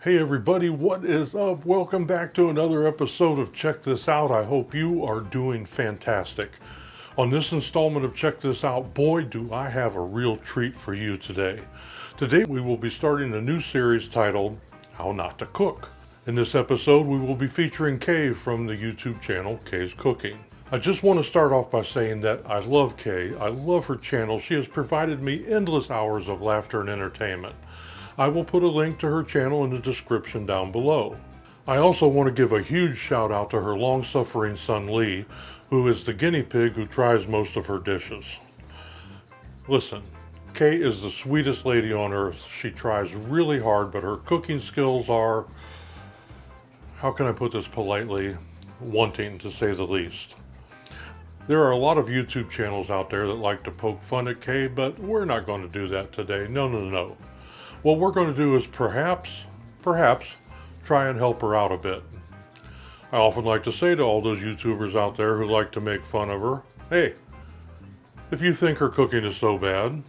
Hey everybody, what is up? Welcome back to another episode of Check This Out. I hope you are doing fantastic. On this installment of Check This Out, boy, do I have a real treat for you today. Today we will be starting a new series titled How Not to Cook. In this episode, we will be featuring Kay from the YouTube channel Kay's Cooking. I just want to start off by saying that I love Kay. I love her channel. She has provided me endless hours of laughter and entertainment. I will put a link to her channel in the description down below. I also want to give a huge shout out to her long-suffering son Lee, who is the guinea pig who tries most of her dishes. Listen, Kay is the sweetest lady on earth. She tries really hard, but her cooking skills are, how can I put this politely, wanting to say the least. There are a lot of YouTube channels out there that like to poke fun at Kay, but we're not going to do that today. No. What we're going to do is perhaps try and help her out a bit. I often like to say to all those YouTubers out there who like to make fun of her, hey, if you think her cooking is so bad,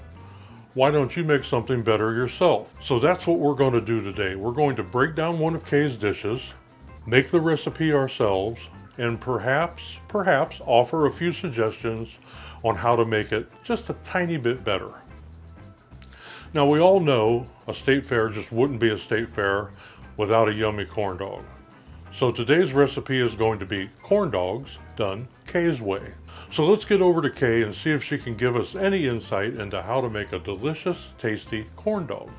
why don't you make something better yourself? So that's what we're going to do today. We're going to break down one of Kay's dishes, make the recipe ourselves, and perhaps offer a few suggestions on how to make it just a tiny bit better. Now, we all know a state fair just wouldn't be a state fair without a yummy corn dog. So today's recipe is going to be corn dogs done Kay's way. So let's get over to Kay and see if she can give us any insight into how to make a delicious, tasty corn dog.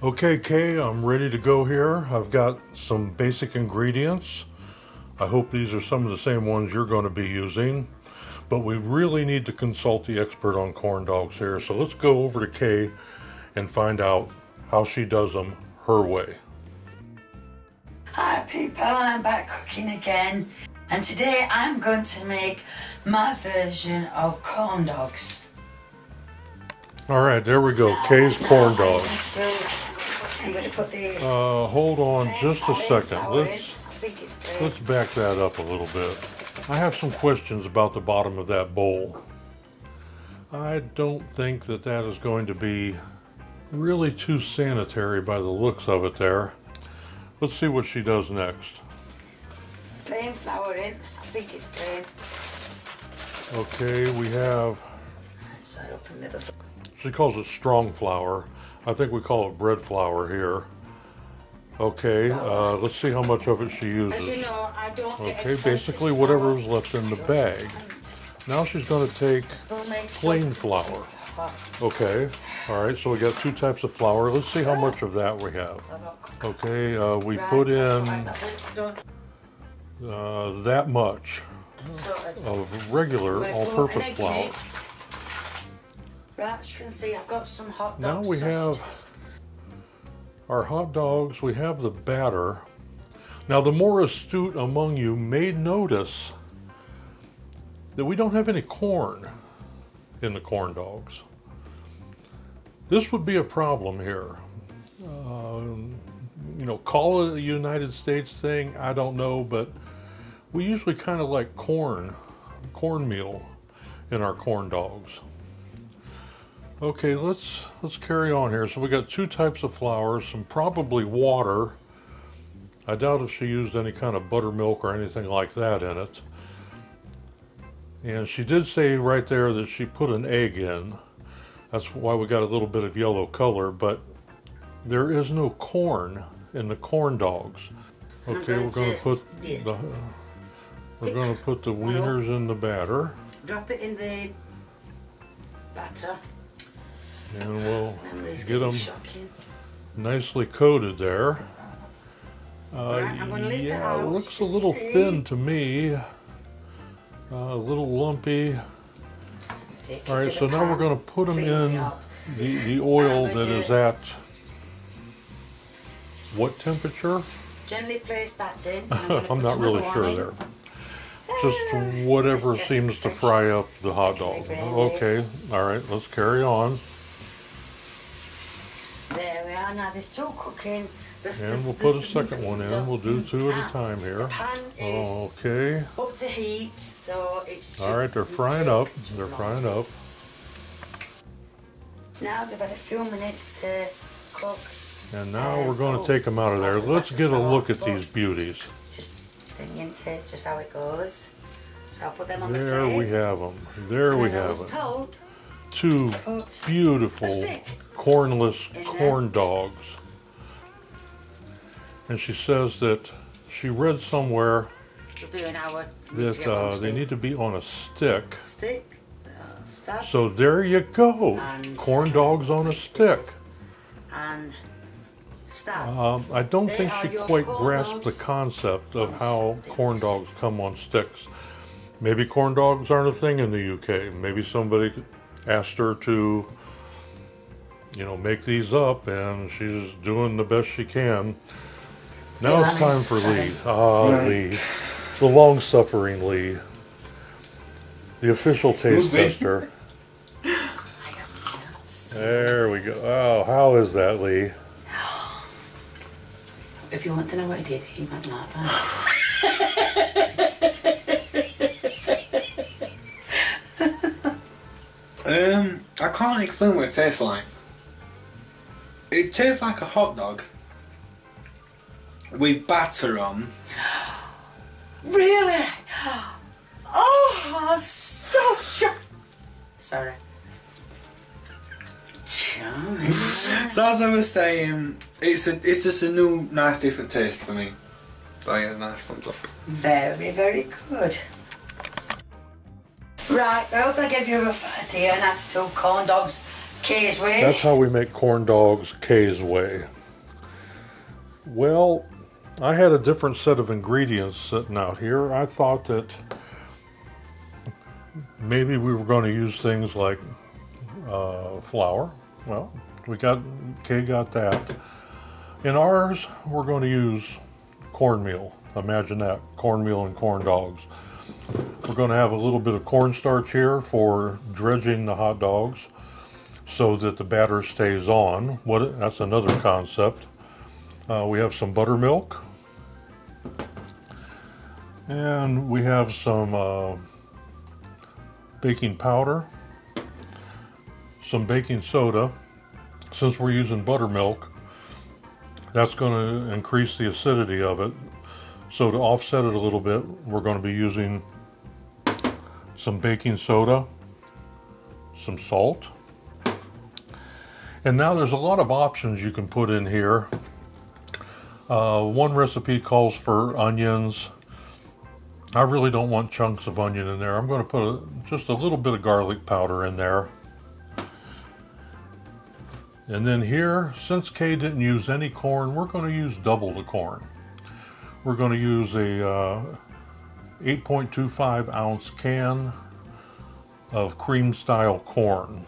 Okay, Kay, I'm ready to go here. I've got some basic ingredients. I hope these are some of the same ones you're going to be using. But we really need to consult the expert on corn dogs here. So let's go over to Kay and find out how she does them her way. Hi people, I'm back cooking again, and today I'm going to make my version of corn dogs. Alright, there we go, Kay's corn dogs. I'm going to put the hold on just a second. Let's back that up a little bit. I have some questions about the bottom of that bowl. I don't think that is going to be really too sanitary by the looks of it there. Let's see what she does next. Plain flour in. I think it's plain. Okay, we have, she calls it strong flour. I think we call it bread flour here. Okay, let's see how much of it she uses. As you know, I don't get okay, basically whatever is left in the bag. Now she's going to take plain flour. Okay, all right, so we got two types of flour. Let's see how much of that we have. Okay, we put in that much of regular all-purpose flour. Right, as you can see, I've got some hot Now dog we sausages. have our hot dogs, we have the batter. Now the more astute among you may notice that we don't have any corn in the corn dogs. This would be a problem here. Call it a United States thing, I don't know, but we usually kind of like cornmeal in our corn dogs. Okay, let's carry on here. So we got two types of flour, some probably water. I doubt if she used any kind of buttermilk or anything like that in it. And she did say right there that she put an egg in. That's why we got a little bit of yellow color, but there is no corn in the corn dogs. Okay, we're going to put the wieners in the batter. Drop it in the batter. And we'll get them nicely coated there. Yeah, it looks a little thin to me. A little lumpy. All right, so now we're going to put them in the oil that is at what temperature? Gently place that in. I'm not really sure there. Just whatever seems to fry up the hot dog. Okay, all right, let's carry on. There we are. Now there's two cooking. And we'll put a second one in. We'll do two at a time here. Okay. Up to heat, so it's. All right, they're frying up. They're frying up. Now they've had a few minutes to cook. And now we're going to take them out of there. Let's get a look at these beauties. Just thing into it, just how it goes. So I'll put them on the There plate. we have them. There we As I have was it. told, Two put beautiful a stick cornless in there. corn dogs. And she says that she read somewhere We'll do an hour. that they need to be on a stick. Stick. Stab. So there you go. And Corn dogs on a stick. And stab. I don't They think are she your quite corn grasped the dogs concept of on how sticks. corn dogs come on sticks. Maybe corn dogs aren't a thing in the UK. Maybe somebody asked her to, you know, make these up, and she's doing the best she can. Now it's time for Lee. Lee. The long-suffering Lee. The official taste tester. There we go. Oh, how is that, Lee? If you want to know what I did, he might like that. I can't explain what it tastes like. It tastes like a hot dog with batter on. Really? Oh, so shocked. Sorry. Charming. So as I was saying, it's just a new, nice, different taste for me. So I get a nice thumbs up. Very, very good. Right, I hope I gave you a rough idea, and that's two corn dogs, Kay's way. That's how we make corn dogs Kay's way. Well, I had a different set of ingredients sitting out here. I thought that maybe we were going to use things like flour. Well, Kay got that. In ours, we're going to use cornmeal. Imagine that, cornmeal and corn dogs. We're going to have a little bit of cornstarch here for dredging the hot dogs so that the batter stays on. That's another concept. We have some buttermilk. And we have some baking powder, some baking soda. Since we're using buttermilk, that's going to increase the acidity of it. So to offset it a little bit, we're going to be using some baking soda, some salt. And now there's a lot of options you can put in here. One recipe calls for onions. I really don't want chunks of onion in there. I'm going to put just a little bit of garlic powder in there. And then here, since Kay didn't use any corn, we're going to use double the corn. We're going to use a 8.25 ounce can of cream style corn.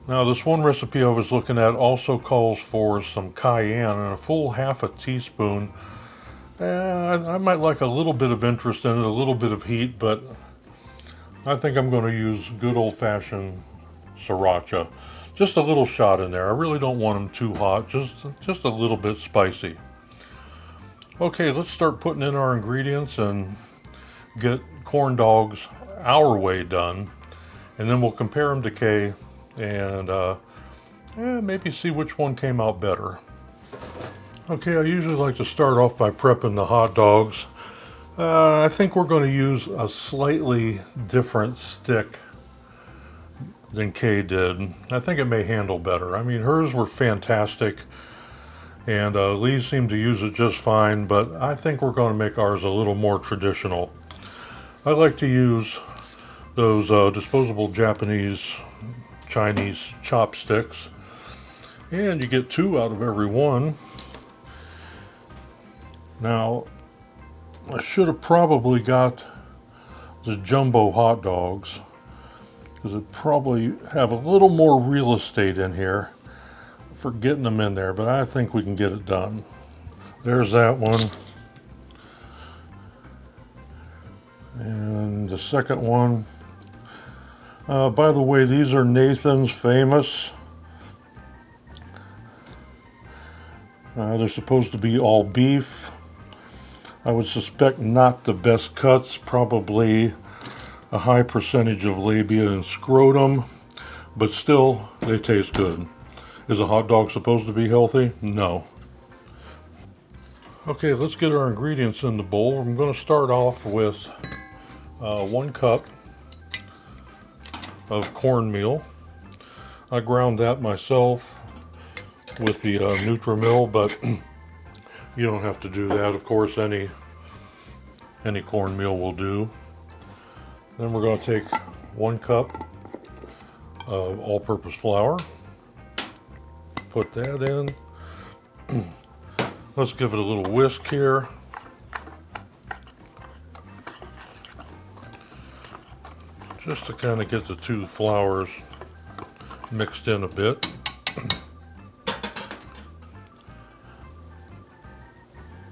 Now this one recipe I was looking at also calls for some cayenne and a full half a teaspoon. I might like a little bit of interest in it, a little bit of heat, but I think I'm going to use good old-fashioned sriracha. Just a little shot in there. I really don't want them too hot, just a little bit spicy. Okay, let's start putting in our ingredients and get corn dogs our way done, and then we'll compare them to Kay and maybe see which one came out better. Okay, I usually like to start off by prepping the hot dogs. I think we're going to use a slightly different stick than Kay did. I think it may handle better. I mean, hers were fantastic, and Lee seemed to use it just fine, but I think we're going to make ours a little more traditional. I like to use those disposable Chinese chopsticks, and you get 2 out of every one. Now, I should have probably got the jumbo hot dogs, because it probably have a little more real estate in here for getting them in there, but I think we can get it done. There's that one. And the second one. By the way, these are Nathan's Famous. They're supposed to be all beef. I would suspect not the best cuts, probably a high percentage of labia and scrotum, but still, they taste good. Is a hot dog supposed to be healthy? No. Okay, let's get our ingredients in the bowl. I'm going to start off with 1 cup of cornmeal. I ground that myself with the Nutri-Mill, but you don't have to do that. Of course, any cornmeal will do. Then we're going to take 1 cup of all-purpose flour. Put that in. Let's give it a little whisk here. Just to kind of get the two flours mixed in a bit.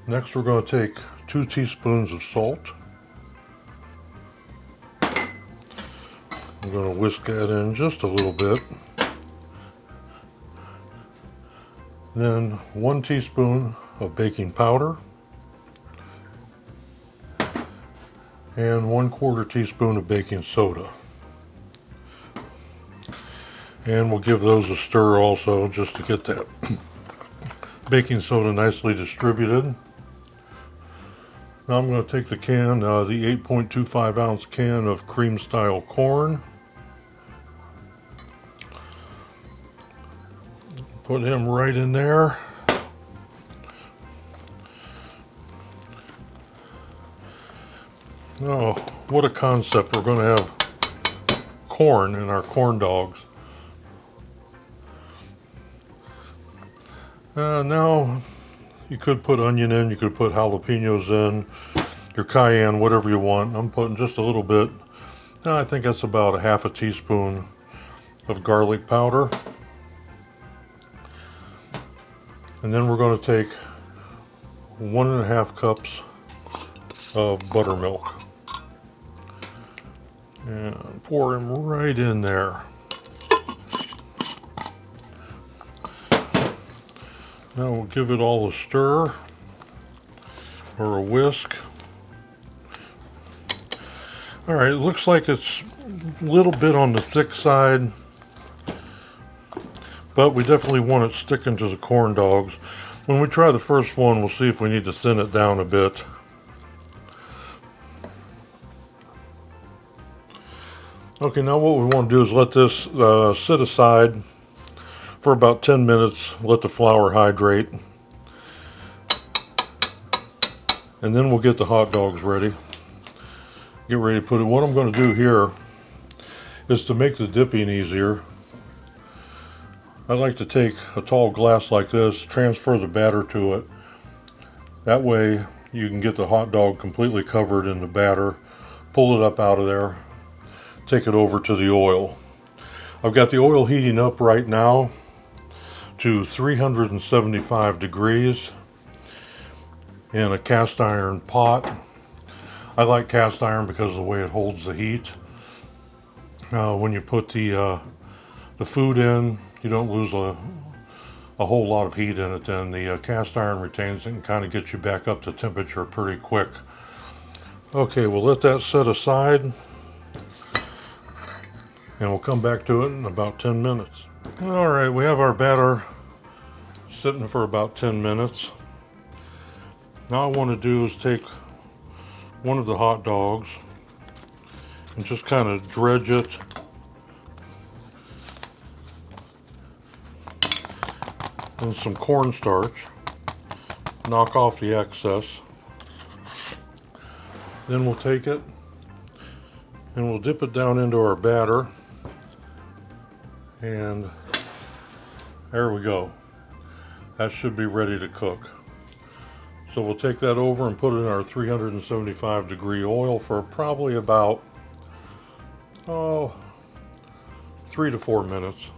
Next, we're going to take 2 teaspoons of salt. I'm going to whisk that in just a little bit. Then 1 teaspoon of baking powder. And 1/4 teaspoon of baking soda. And we'll give those a stir also, just to get that baking soda nicely distributed. Now I'm going to take the can, the 8.25 ounce can of cream style corn. Put him right in there. Oh, what a concept. We're going to have corn in our corn dogs. Now, you could put onion in, you could put jalapenos in, your cayenne, whatever you want. I'm putting just a little bit. I think that's about 1/2 teaspoon of garlic powder. And then we're going to take 1.5 cups of buttermilk. And pour him right in there. Now we'll give it all a stir or a whisk. All right, it looks like it's a little bit on the thick side, but we definitely want it sticking to the corn dogs. When we try the first one, we'll see if we need to thin it down a bit. Okay, now what we want to do is let this sit aside for about 10 minutes, let the flour hydrate. And then we'll get the hot dogs ready. Get ready to put it. What I'm going to do here is to make the dipping easier. I like to take a tall glass like this, transfer the batter to it. That way you can get the hot dog completely covered in the batter, pull it up out of there, take it over to the oil. I've got the oil heating up right now to 375 degrees in a cast iron pot. I like cast iron because of the way it holds the heat. When you put the food in, you don't lose a whole lot of heat in it. Then the cast iron retains it and kind of gets you back up to temperature pretty quick. Okay, we'll let that set aside and we'll come back to it in about 10 minutes. All right, we have our batter sitting for about 10 minutes. Now what I want to do is take one of the hot dogs and just kind of dredge it in some cornstarch, knock off the excess. Then we'll take it and we'll dip it down into our batter, and there we go. That should be ready to cook. So we'll take that over and put it in our 375 degree oil for probably about 3 to 4 minutes.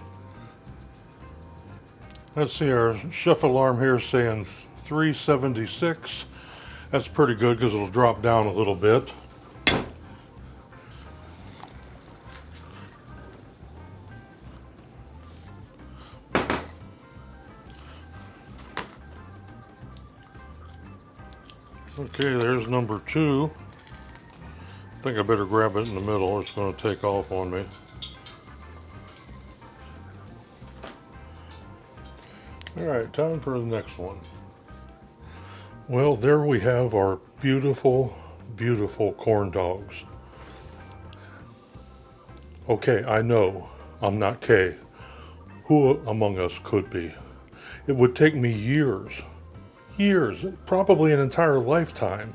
Let's see, our chef alarm here is saying 376. That's pretty good because it'll drop down a little bit. Okay, there's number 2. I think I better grab it in the middle or it's going to take off on me. All right, time for the next one. Well, there we have our beautiful, beautiful corn dogs. Okay, I know I'm not Kay. Who among us could be? It would take me years, probably an entire lifetime,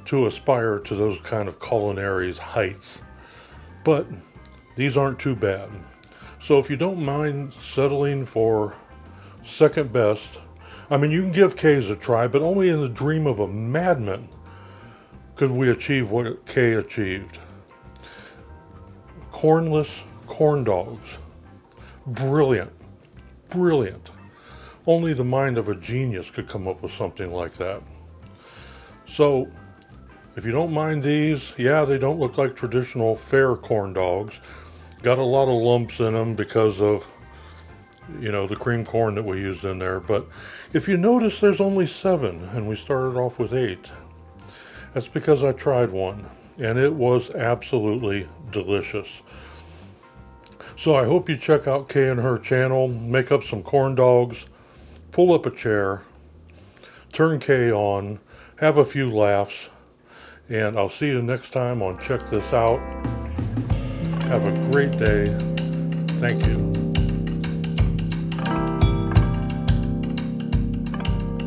to aspire to those kind of culinary heights. But these aren't too bad. So if you don't mind settling for second best, I mean, you can give Kay's a try, but only in the dream of a madman could we achieve what Kay achieved. Cornless corn dogs. Brilliant. Brilliant. Only the mind of a genius could come up with something like that. So, if you don't mind these, yeah, they don't look like traditional fair corn dogs. Got a lot of lumps in them because of, the cream corn that we used in there. But if you notice, there's only 7, and we started off with 8. That's because I tried one, and it was absolutely delicious. So I hope you check out Kay and her channel, make up some corn dogs, pull up a chair, turn Kay on, have a few laughs, and I'll see you next time on Check This Out. Have a great day. Thank you.